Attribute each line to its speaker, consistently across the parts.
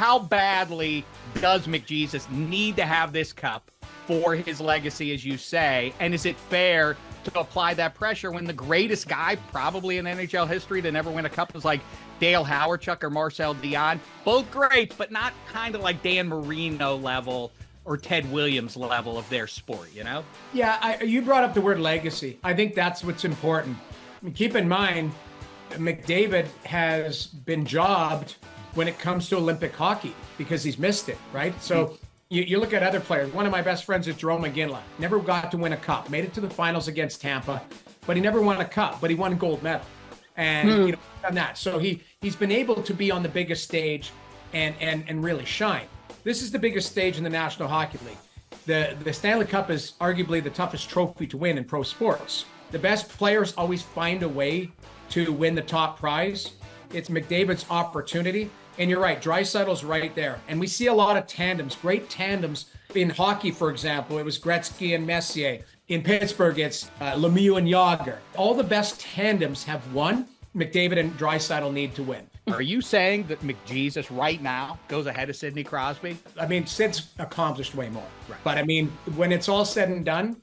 Speaker 1: how badly does McJesus need to have this cup for his legacy, as you say? And is it fair to apply that pressure when the greatest guy probably in NHL history to never win a cup is like Dale Hawerchuk or Marcel Dion? Both great, but not kind of like Dan Marino level or Ted Williams level of their sport, you know?
Speaker 2: Yeah, you brought up the word legacy. I think that's what's important. I mean, keep in mind, McDavid has been jobbed when it comes to Olympic hockey because he's missed it, right? So you look at other players. One of my best friends is Jerome McGinley. Never got to win a cup. Made it to the finals against Tampa, but he never won a cup. But he won a gold medal, and done that. So he's been able to be on the biggest stage and really shine. This is the biggest stage in the National Hockey League. The Stanley Cup is arguably the toughest trophy to win in pro sports. The best players always find a way to win the top prize. It's McDavid's opportunity. And you're right, Draisaitl's right there. And we see a lot of tandems, great tandems. In hockey, for example, it was Gretzky and Messier. In Pittsburgh, it's Lemieux and Yager. All the best tandems have won. McDavid and Draisaitl need to win.
Speaker 1: Are you saying that McJesus right now goes ahead of Sidney Crosby?
Speaker 2: I mean, Sid's accomplished way more.
Speaker 1: Right.
Speaker 2: But I mean, when it's all said and done,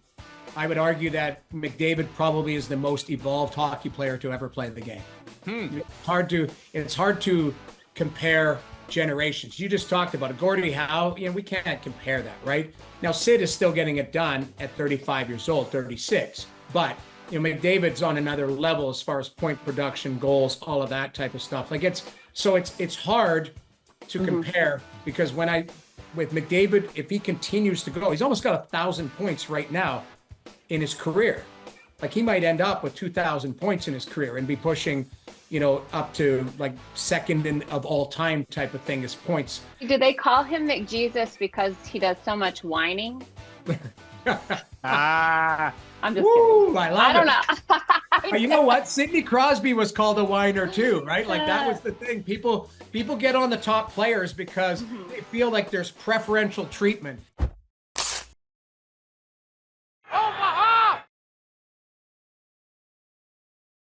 Speaker 2: I would argue that McDavid probably is the most evolved hockey player to ever play the game. It's hard to compare generations. You just talked about it. Gordie Howe, we can't compare that, right? Now, Sid is still getting it done at 35 years old, 36. But, McDavid's on another level as far as point production, goals, all of that type of stuff. Like it's hard to compare because with McDavid, if he continues to go, he's almost got 1,000 points right now in his career. Like he might end up with 2,000 points in his career and be pushing, up to like second of all time type of thing as points.
Speaker 3: Do they call him McJesus because he does so much whining? I'm just kidding.
Speaker 2: I
Speaker 3: don't know.
Speaker 2: You know what? Sidney Crosby was called a whiner too, right? Like that was the thing. People get on the top players because they feel like there's preferential treatment.